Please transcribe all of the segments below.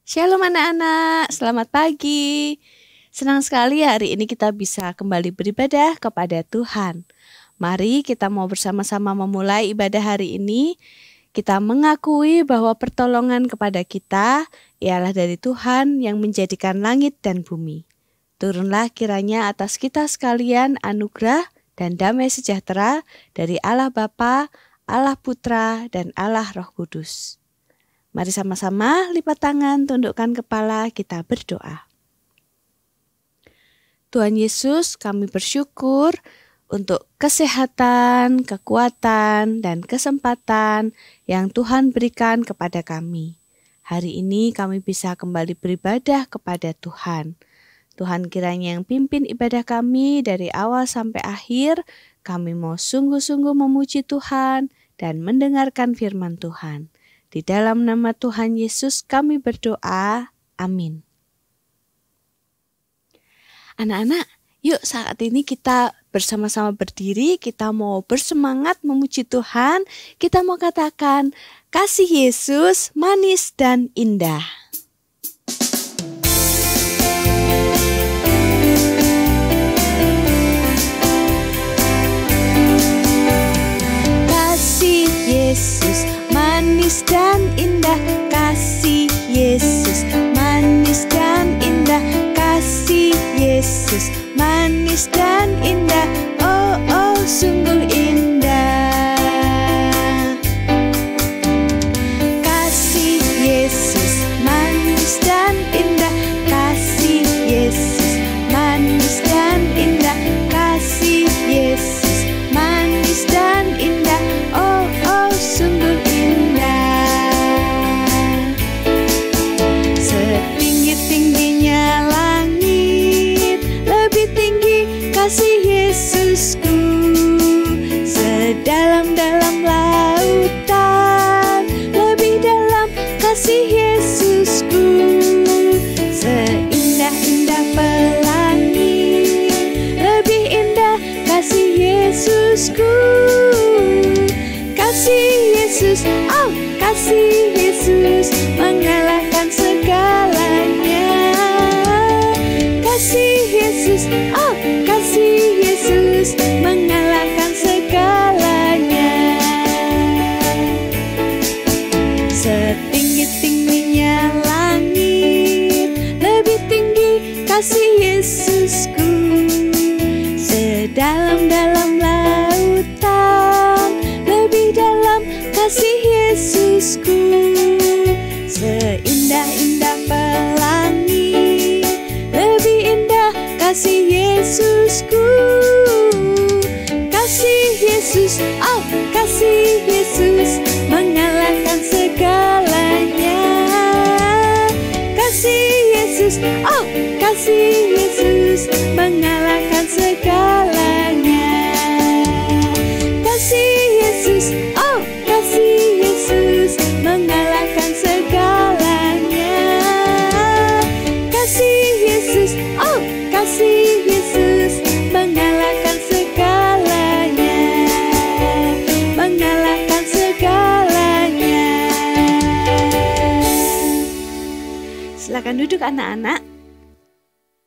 Shalom anak-anak, selamat pagi. Senang sekali hari ini kita bisa kembali beribadah kepada Tuhan. Mari kita mau bersama-sama memulai ibadah hari ini. Kita mengakui bahwa pertolongan kepada kita ialah dari Tuhan yang menjadikan langit dan bumi. Turunlah kiranya atas kita sekalian anugerah dan damai sejahtera dari Allah Bapa, Allah Putra, dan Allah Roh Kudus. Mari sama-sama lipat tangan, tundukkan kepala, kita berdoa. Tuhan Yesus, kami bersyukur untuk kesehatan, kekuatan, dan kesempatan yang Tuhan berikan kepada kami. Hari ini kami bisa kembali beribadah kepada Tuhan. Tuhan kiranya yang pimpin ibadah kami dari awal sampai akhir. Kami mau sungguh-sungguh memuji Tuhan dan mendengarkan firman Tuhan. Di dalam nama Tuhan Yesus kami berdoa. Amin. Anak-anak, yuk saat ini kita bersama-sama berdiri. Kita mau bersemangat memuji Tuhan. Kita mau katakan, kasih Yesus manis dan indah. Kasih Yesus manis dan indah, kasih Yesus manis dan indah, kasih Yesus manis dan indah, oh oh sungguh indah. Kasih Yesus manis dan indah, kasih Yesus manis dan indah, kasih Yesus manis dan indah, oh oh sungguh indah. Setinggi-tingginya langit, lebih tinggi kasih Yesusku. Sedalam-dalam lautan, lebih dalam kasih Yesusku. Seindah-indah pelangi, lebih indah kasih Yesusku. Kasih Yesus, oh kasih Yesus mengalahkan segalanya. Kasih Yesus, oh kasih Yesus mengalahkan segalanya. Setinggi-tingginya langit, lebih tinggi kasih Yesusku. Sedalam-dalam lautan, lebih dalam kasih Yesusku. Seindah-indah pelangi, lebih indah kasih Yesusku. Kasih Yesus, oh kasih Yesus mengalahkan segalanya. Kasih Yesus, oh kasih Yesus mengalahkan segalanya. Kasih Yesus, oh kasih Yesus mengalahkan segalanya. Kasih Yesus, oh kasih Yesus mengalahkan segalanya. Mengalahkan segalanya. Silakan duduk anak-anak.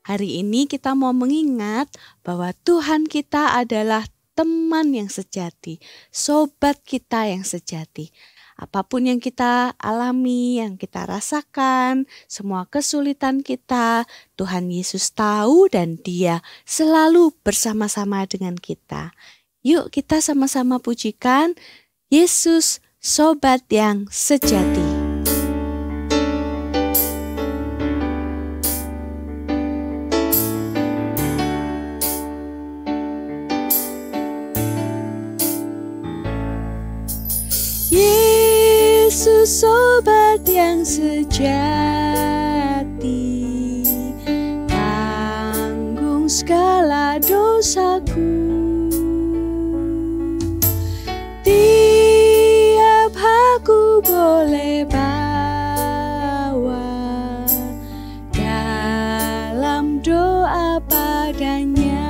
Hari ini kita mau mengingat bahwa Tuhan kita adalah teman yang sejati, sobat kita yang sejati. Apapun yang kita alami, yang kita rasakan, semua kesulitan kita, Tuhan Yesus tahu dan Dia selalu bersama-sama dengan kita. Yuk kita sama-sama pujikan Yesus, sobat yang sejati. Yesus sobat yang sejati, tanggung segala dosaku. Tiap aku boleh bawa dalam doa padanya.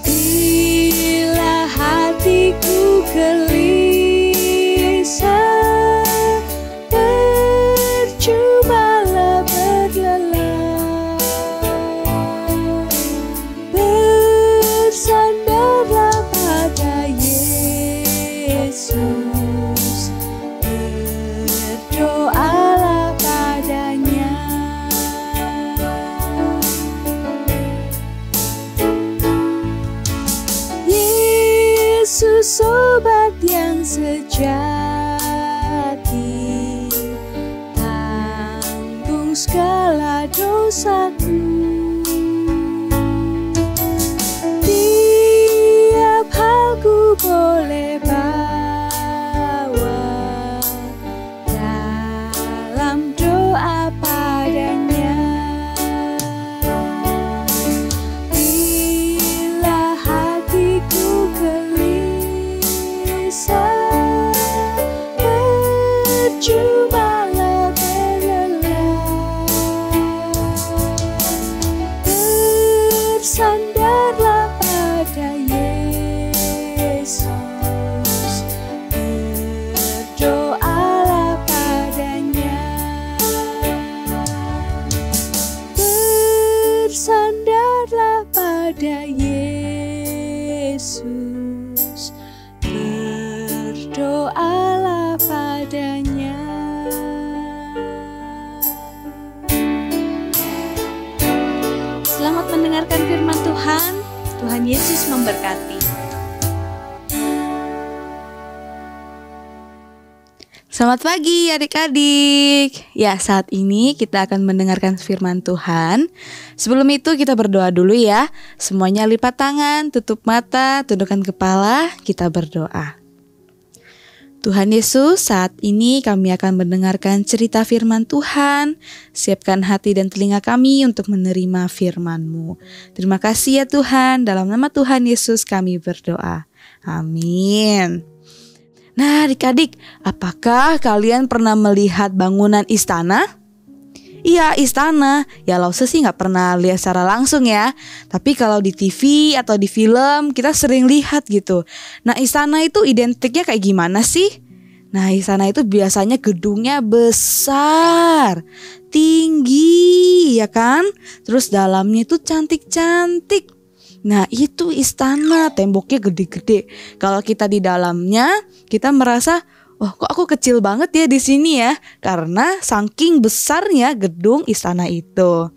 Bila hatiku gelisah, Yesus, berdoalah padanya. Yesus obat yang sejati, tanggung segala dosaku. Tiap hal ku boleh bawa dalam doa padanya. Bila hatiku gelisah, percumalah berlelah, bersandarlah pada Yesus, berdoalah padanya. Bersandarlah pada Yesus, berdoalah padanya. Selamat mendengarkan firman Tuhan. Tuhan Yesus memberkati. Selamat pagi adik-adik. Ya, saat ini kita akan mendengarkan firman Tuhan. Sebelum itu kita berdoa dulu ya. Semuanya lipat tangan, tutup mata, tundukkan kepala, kita berdoa. Tuhan Yesus, saat ini kami akan mendengarkan cerita firman Tuhan. Siapkan hati dan telinga kami untuk menerima firman-Mu. Terima kasih ya Tuhan, dalam nama Tuhan Yesus kami berdoa. Amin. Nah adik-adik, apakah kalian pernah melihat bangunan istana? Iya, istana. Ya Lause sih gak pernah lihat secara langsung ya. Tapi kalau di TV atau di film kita sering lihat gitu. Nah istana itu identiknya kayak gimana sih? Nah istana itu biasanya gedungnya besar, tinggi ya kan? Terus dalamnya itu cantik-cantik. Nah itu istana, temboknya gede-gede. Kalau kita di dalamnya kita merasa, oh kok aku kecil banget ya di sini ya, karena saking besarnya gedung istana itu.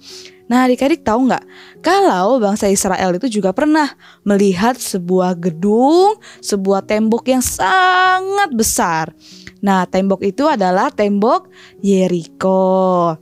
Nah adik-adik tahu nggak, kalau bangsa Israel itu juga pernah melihat sebuah gedung, sebuah tembok yang sangat besar. Nah tembok itu adalah tembok Yeriko.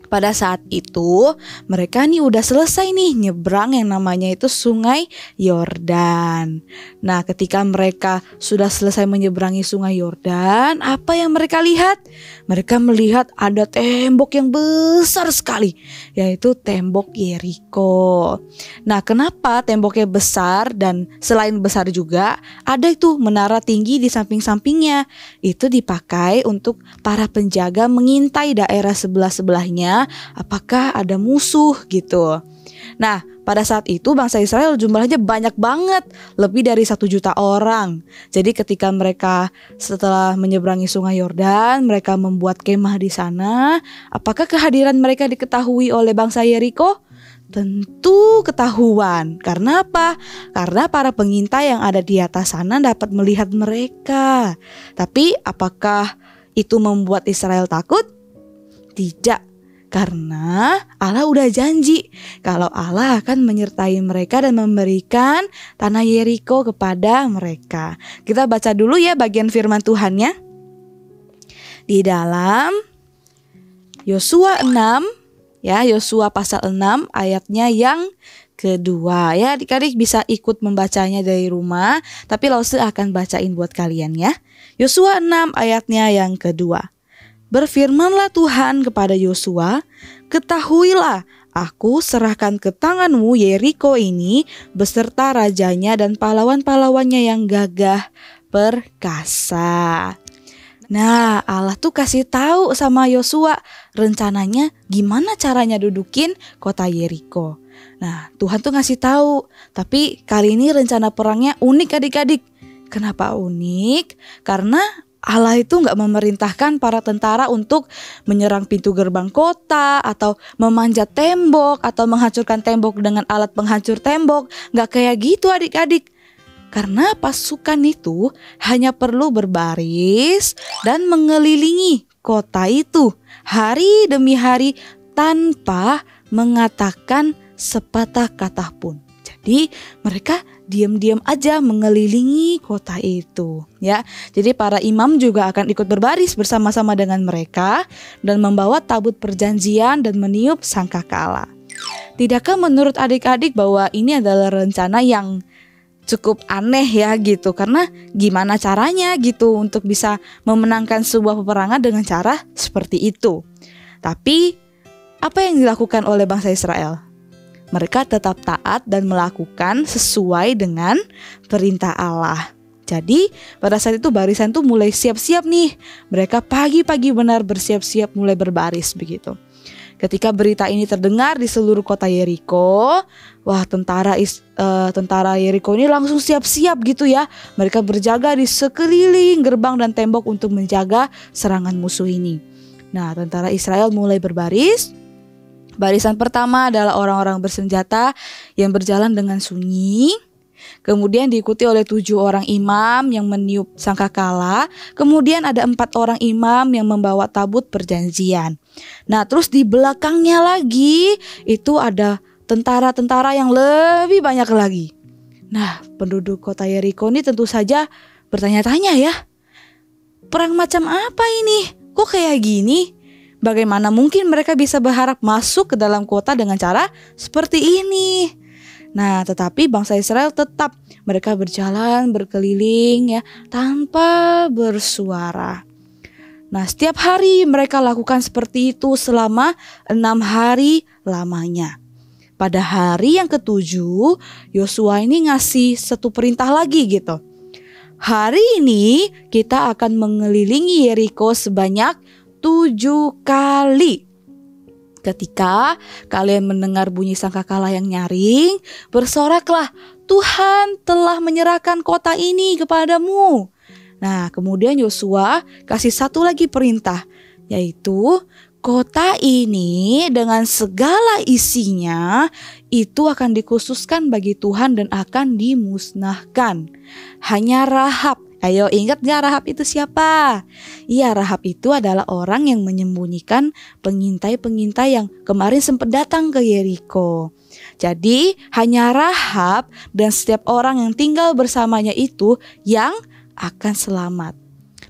Pada saat itu mereka nih udah selesai nih nyebrang yang namanya itu sungai Yordan. Nah ketika mereka sudah selesai menyeberangi sungai Yordan, apa yang mereka lihat? Mereka melihat ada tembok yang besar sekali, yaitu tembok Yeriko. Nah kenapa temboknya besar dan selain besar juga ada itu menara tinggi di samping-sampingnya. Itu dipakai untuk para penjaga mengintai daerah sebelah-sebelahnya apakah ada musuh gitu. Nah pada saat itu bangsa Israel jumlahnya banyak banget, lebih dari 1 juta orang. Jadi ketika mereka setelah menyeberangi sungai Yordan, mereka membuat kemah di sana. Apakah kehadiran mereka diketahui oleh bangsa Yeriko? Tentu ketahuan. Karena apa? Karena para pengintai yang ada di atas sana dapat melihat mereka. Tapi apakah itu membuat Israel takut? Tidak. Karena Allah udah janji kalau Allah akan menyertai mereka dan memberikan tanah Yeriko kepada mereka. Kita baca dulu ya bagian firman Tuhannya. Di dalam Yosua 6, ya Yosua pasal 6 ayatnya yang kedua. Ya adik-adik bisa ikut membacanya dari rumah, tapi Lause akan bacain buat kalian ya. Yosua 6 ayatnya yang kedua. Berfirmanlah Tuhan kepada Yosua, ketahuilah, aku serahkan ke tanganmu Yeriko ini beserta rajanya dan pahlawan-pahlawannya yang gagah perkasa. Nah, Allah tuh kasih tahu sama Yosua rencananya gimana caranya dudukin kota Yeriko. Nah, Tuhan tuh ngasih tahu, tapi kali ini rencana perangnya unik adik-adik. Kenapa unik? Karena Allah itu gak memerintahkan para tentara untuk menyerang pintu gerbang kota atau memanjat tembok atau menghancurkan tembok dengan alat penghancur tembok. Gak kayak gitu adik-adik. Karena pasukan itu hanya perlu berbaris dan mengelilingi kota itu hari demi hari tanpa mengatakan sepatah kata pun. Jadi mereka diam-diam aja mengelilingi kota itu, ya. Jadi para imam juga akan ikut berbaris bersama-sama dengan mereka dan membawa tabut perjanjian dan meniup sangkakala. Tidakkah menurut adik-adik bahwa ini adalah rencana yang cukup aneh ya gitu? Karena gimana caranya gitu untuk bisa memenangkan sebuah peperangan dengan cara seperti itu? Tapi apa yang dilakukan oleh bangsa Israel? Mereka tetap taat dan melakukan sesuai dengan perintah Allah. Jadi pada saat itu barisan tuh mulai siap-siap nih. Mereka pagi-pagi benar bersiap-siap mulai berbaris begitu. Ketika berita ini terdengar di seluruh kota Yeriko, wah tentara Yeriko ini langsung siap-siap gitu ya. Mereka berjaga di sekeliling gerbang dan tembok untuk menjaga serangan musuh ini. Nah, tentara Israel mulai berbaris. Barisan pertama adalah orang-orang bersenjata yang berjalan dengan sunyi. Kemudian diikuti oleh 7 orang imam yang meniup sangkakala. Kemudian ada 4 orang imam yang membawa tabut perjanjian. Nah, terus di belakangnya lagi itu ada tentara-tentara yang lebih banyak lagi. Nah, penduduk kota Yeriko ini tentu saja bertanya-tanya ya. Perang macam apa ini? Kok kayak gini? Bagaimana mungkin mereka bisa berharap masuk ke dalam kota dengan cara seperti ini? Nah, tetapi bangsa Israel tetap mereka berjalan berkeliling ya tanpa bersuara. Nah, setiap hari mereka lakukan seperti itu selama 6 hari lamanya. Pada hari yang ke-7, Yosua ini ngasih satu perintah lagi gitu. Hari ini kita akan mengelilingi Yeriko sebanyak 7 kali. Ketika kalian mendengar bunyi sangkakala yang nyaring, bersoraklah, Tuhan telah menyerahkan kota ini kepadamu. Nah, kemudian Yosua kasih satu lagi perintah, yaitu kota ini dengan segala isinya itu akan dikhususkan bagi Tuhan dan akan dimusnahkan. Hanya Rahab. Ayo, ingat gak Rahab itu siapa? Iya, Rahab itu adalah orang yang menyembunyikan pengintai-pengintai yang kemarin sempat datang ke Yeriko. Jadi hanya Rahab dan setiap orang yang tinggal bersamanya itu yang akan selamat.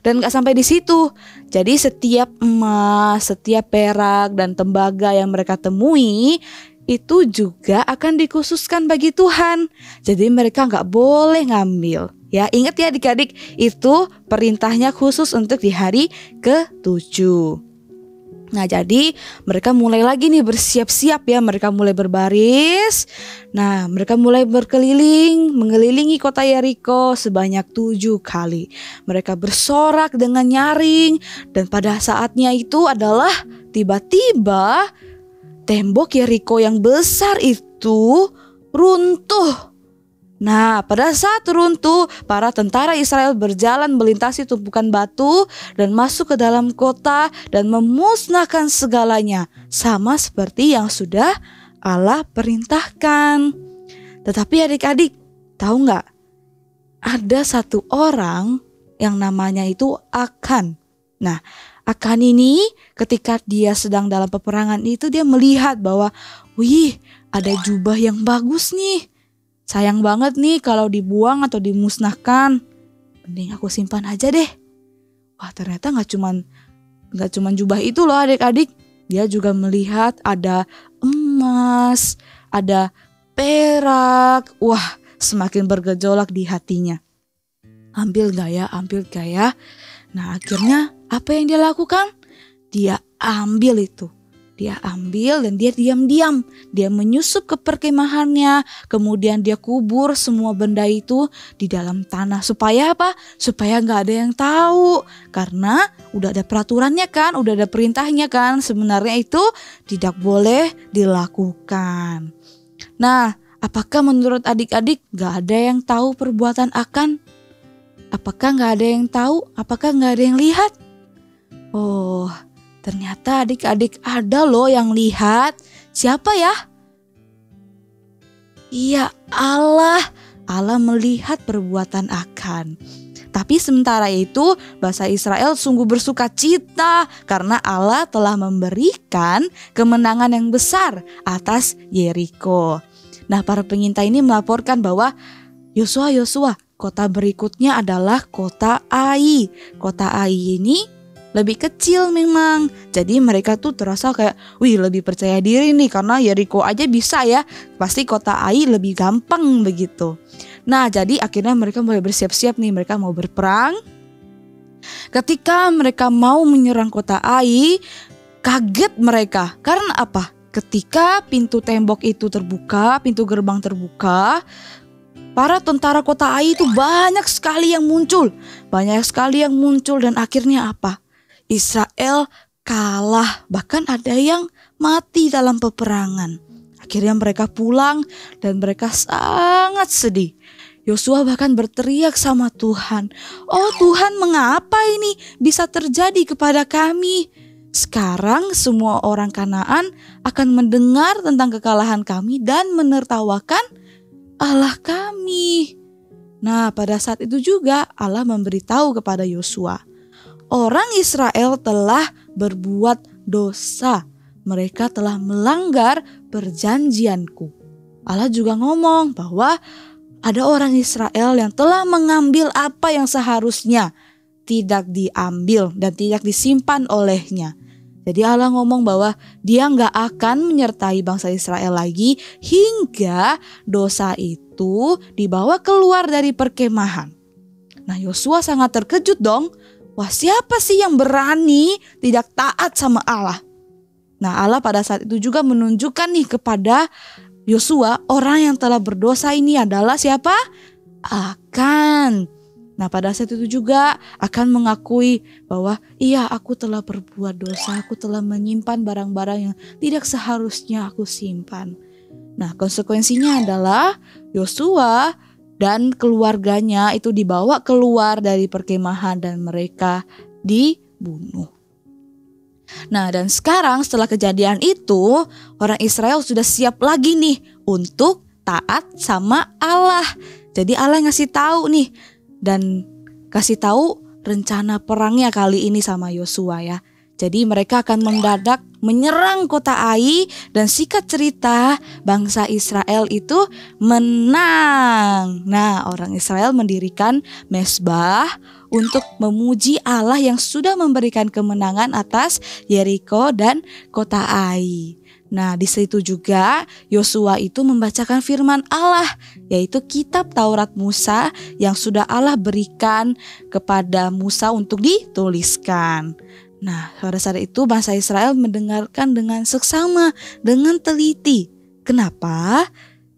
Dan gak sampai di situ. Jadi setiap emas, setiap perak dan tembaga yang mereka temui itu juga akan dikhususkan bagi Tuhan. Jadi mereka gak boleh ngambil. Ya, ingat ya adik-adik, itu perintahnya khusus untuk di hari ke-7. Nah, jadi mereka mulai lagi nih bersiap-siap ya, mereka mulai berbaris. Nah, mereka mulai berkeliling, mengelilingi kota Yeriko sebanyak 7 kali. Mereka bersorak dengan nyaring dan pada saatnya itu adalah tiba-tiba tembok Yeriko yang besar itu runtuh. Nah, pada saat runtuh, para tentara Israel berjalan melintasi tumpukan batu dan masuk ke dalam kota dan memusnahkan segalanya, sama seperti yang sudah Allah perintahkan. Tetapi adik-adik, tahu nggak? Ada satu orang yang namanya itu Akan. Nah, Akan ini ketika dia sedang dalam peperangan itu dia melihat bahwa, wih, ada jubah yang bagus nih. Sayang banget nih kalau dibuang atau dimusnahkan. Mending aku simpan aja deh. Wah, ternyata gak cuman jubah itu loh adik-adik. Dia juga melihat ada emas, ada perak. Wah, semakin bergejolak di hatinya. Ambil gak ya? Nah, akhirnya apa yang dia lakukan? Dia ambil itu. Dia ambil dan dia diam-diam. Dia menyusup ke perkemahannya. Kemudian dia kubur semua benda itu di dalam tanah. Supaya apa? Supaya gak ada yang tahu. Karena udah ada peraturannya kan. Udah ada perintahnya kan. Sebenarnya itu tidak boleh dilakukan. Nah, apakah menurut adik-adik gak ada yang tahu perbuatan Akan? Apakah gak ada yang tahu? Apakah gak ada yang lihat? Oh, ternyata adik-adik ada loh yang lihat. Siapa ya? Iya, Allah. Allah melihat perbuatan Akan. Tapi sementara itu bangsa Israel sungguh bersuka cita karena Allah telah memberikan kemenangan yang besar atas Yeriko. Nah, para pengintai ini melaporkan bahwa Yosua, kota berikutnya adalah kota Ai. Kota Ai ini lebih kecil memang. Jadi mereka tuh terasa kayak, lebih percaya diri nih karena Yeriko aja bisa ya. Pasti kota Ai lebih gampang begitu. Nah, jadi akhirnya mereka mulai bersiap-siap nih, mereka mau berperang. Ketika mereka mau menyerang kota Ai, kaget mereka. Karena apa? Ketika pintu tembok itu terbuka, pintu gerbang terbuka, para tentara kota Ai itu banyak sekali yang muncul. Dan akhirnya apa? Israel kalah, bahkan ada yang mati dalam peperangan. Akhirnya mereka pulang dan mereka sangat sedih. Yosua bahkan berteriak sama Tuhan, "Oh Tuhan, mengapa ini bisa terjadi kepada kami? Sekarang semua orang Kanaan akan mendengar tentang kekalahan kami dan menertawakan Allah kami." Nah, pada saat itu juga Allah memberitahu kepada Yosua, orang Israel telah berbuat dosa. Mereka telah melanggar perjanjianku. Allah juga ngomong bahwa ada orang Israel yang telah mengambil apa yang seharusnya tidak diambil dan tidak disimpan olehnya. Jadi Allah ngomong bahwa dia gak akan menyertai bangsa Israel lagi hingga dosa itu dibawa keluar dari perkemahan. Nah, Yosua sangat terkejut dong. Wah, siapa sih yang berani tidak taat sama Allah? Nah, Allah pada saat itu juga menunjukkan nih kepada Yosua, orang yang telah berdosa ini adalah siapa? Akan. Nah, pada saat itu juga akan mengakui bahwa iya, aku telah berbuat dosa, aku telah menyimpan barang-barang yang tidak seharusnya aku simpan. Nah, konsekuensinya adalah Yosua dan keluarganya itu dibawa keluar dari perkemahan dan mereka dibunuh. Nah, dan sekarang setelah kejadian itu, orang Israel sudah siap lagi nih untuk taat sama Allah. Jadi Allah ngasih tahu nih dan kasih tahu rencana perangnya kali ini sama Yosua ya. Jadi mereka akan mendadak menyerang kota Ai dan singkat cerita bangsa Israel itu menang. Nah, orang Israel mendirikan mezbah untuk memuji Allah yang sudah memberikan kemenangan atas Yeriko dan kota Ai. Nah, di situ juga Yosua itu membacakan firman Allah, yaitu kitab Taurat Musa yang sudah Allah berikan kepada Musa untuk dituliskan. Nah, pada saat itu bangsa Israel mendengarkan dengan seksama, dengan teliti. Kenapa?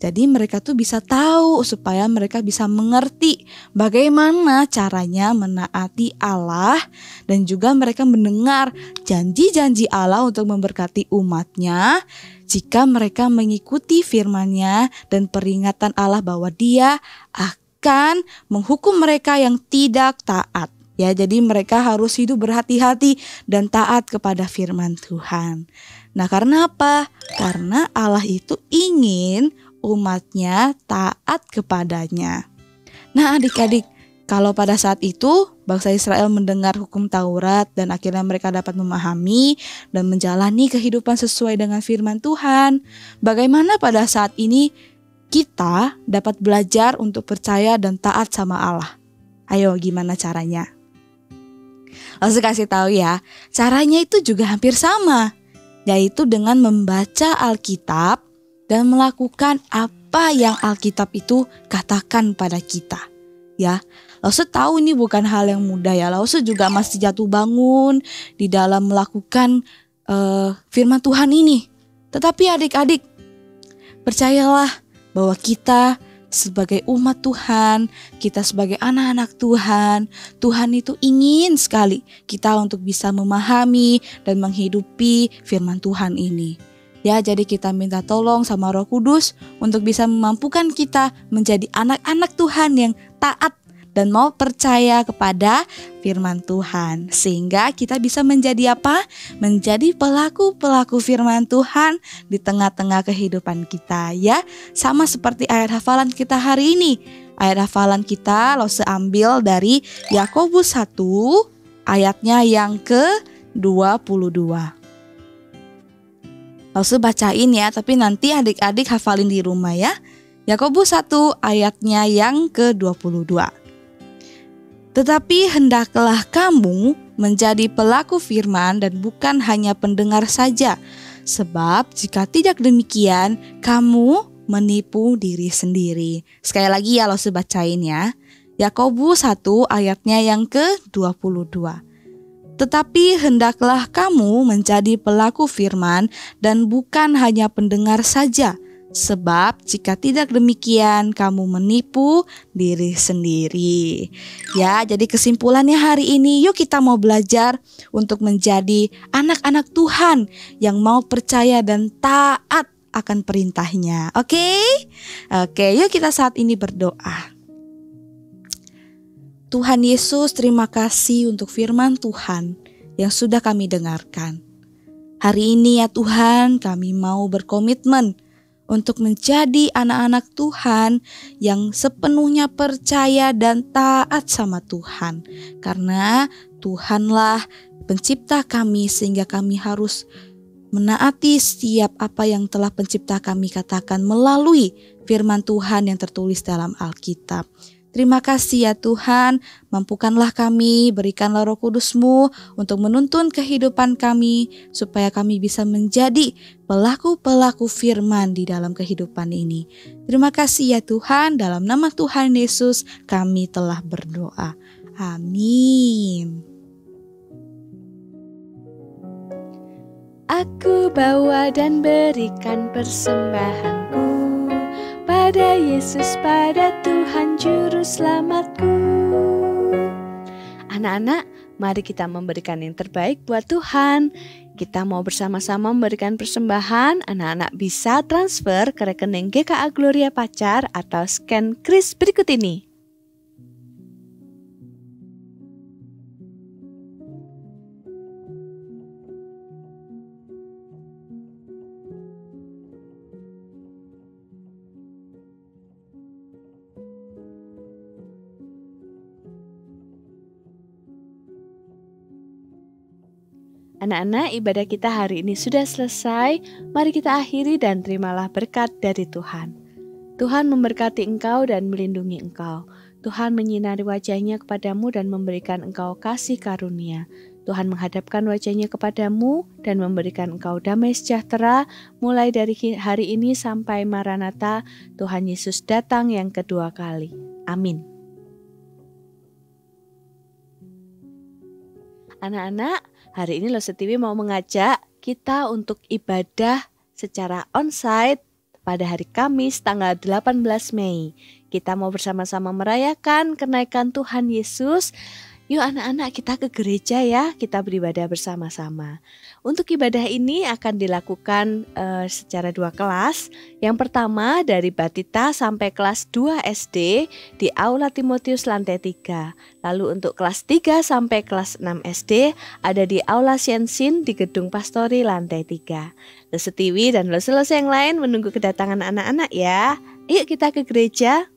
Jadi mereka tuh bisa tahu supaya mereka bisa mengerti bagaimana caranya menaati Allah dan juga mereka mendengar janji-janji Allah untuk memberkati umatnya jika mereka mengikuti firman-Nya dan peringatan Allah bahwa Dia akan menghukum mereka yang tidak taat. Ya, jadi mereka harus hidup berhati-hati dan taat kepada firman Tuhan. Nah, karena apa? Karena Allah itu ingin umatnya taat kepadanya. Nah, adik-adik, kalau pada saat itu bangsa Israel mendengar hukum Taurat dan akhirnya mereka dapat memahami dan menjalani kehidupan sesuai dengan firman Tuhan, bagaimana pada saat ini kita dapat belajar untuk percaya dan taat sama Allah? Ayo, gimana caranya? Langsung kasih tahu ya, caranya itu juga hampir sama, yaitu dengan membaca Alkitab dan melakukan apa yang Alkitab itu katakan pada kita. Ya, Lause tahu ini bukan hal yang mudah ya. Lause juga masih jatuh bangun di dalam melakukan firman Tuhan ini. Tetapi adik-adik, percayalah bahwa kita sebagai umat Tuhan, kita sebagai anak-anak Tuhan, Tuhan itu ingin sekali kita untuk bisa memahami dan menghidupi firman Tuhan ini. Ya, jadi kita minta tolong sama Roh Kudus untuk bisa memampukan kita menjadi anak-anak Tuhan yang taat dan mau percaya kepada firman Tuhan. Sehingga kita bisa menjadi apa? Menjadi pelaku-pelaku firman Tuhan di tengah-tengah kehidupan kita ya. Sama seperti ayat hafalan kita hari ini. Ayat hafalan kita Lose ambil dari Yakobus 1 ayatnya yang ke-22. Lause bacain ya, tapi nanti adik-adik hafalin di rumah ya. Yakobus 1 ayatnya yang ke-22. Tetapi hendaklah kamu menjadi pelaku firman dan bukan hanya pendengar saja. Sebab jika tidak demikian, kamu menipu diri sendiri. Sekali lagi ya Lause bacain ya. Yakobus 1 ayatnya yang ke-22. Tetapi hendaklah kamu menjadi pelaku firman dan bukan hanya pendengar saja. Sebab jika tidak demikian kamu menipu diri sendiri. Ya, jadi kesimpulannya hari ini yuk kita mau belajar untuk menjadi anak-anak Tuhan yang mau percaya dan taat akan perintahnya. Oke, yuk kita saat ini berdoa. Tuhan Yesus, terima kasih untuk firman Tuhan yang sudah kami dengarkan. Hari ini ya Tuhan, kami mau berkomitmen untuk menjadi anak-anak Tuhan yang sepenuhnya percaya dan taat sama Tuhan. Karena Tuhanlah pencipta kami sehingga kami harus menaati setiap apa yang telah pencipta kami katakan melalui firman Tuhan yang tertulis dalam Alkitab. Terima kasih ya Tuhan, mampukanlah kami, berikanlah Roh Kudus-Mu untuk menuntun kehidupan kami supaya kami bisa menjadi pelaku-pelaku firman di dalam kehidupan ini. Terima kasih ya Tuhan, dalam nama Tuhan Yesus kami telah berdoa. Amin. Aku bawa dan berikan persembahanku pada Yesus, pada Tuhan Juru Selamatku. Anak-anak, mari kita memberikan yang terbaik buat Tuhan. Kita mau bersama-sama memberikan persembahan. Anak-anak bisa transfer ke rekening GKA Gloria Pacar atau scan kris berikut ini. Anak-anak, ibadah kita hari ini sudah selesai. Mari kita akhiri dan terimalah berkat dari Tuhan. Tuhan memberkati engkau dan melindungi engkau. Tuhan menyinari wajahnya kepadamu dan memberikan engkau kasih karunia. Tuhan menghadapkan wajahnya kepadamu dan memberikan engkau damai sejahtera mulai dari hari ini sampai Maranatha, Tuhan Yesus datang yang kedua kali. Amin. Anak-anak, hari ini Lose TV mau mengajak kita untuk ibadah secara onsite pada hari Kamis tanggal 18 Mei. Kita mau bersama-sama merayakan kenaikan Tuhan Yesus. Yuk anak-anak, kita ke gereja ya, kita beribadah bersama-sama. Untuk ibadah ini akan dilakukan secara 2 kelas. Yang pertama dari Batita sampai kelas 2 SD di Aula Timotius lantai 3. Lalu untuk kelas 3 sampai kelas 6 SD ada di Aula Siensin di Gedung Pastori lantai 3. Lose TV dan Lose yang lain menunggu kedatangan anak-anak ya. Yuk kita ke gereja.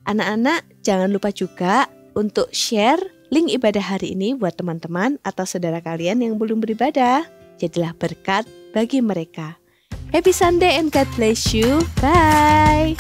Anak-anak jangan lupa juga untuk share link ibadah hari ini buat teman-teman atau saudara kalian yang belum beribadah. Jadilah berkat bagi mereka. Happy Sunday and God bless you. Bye.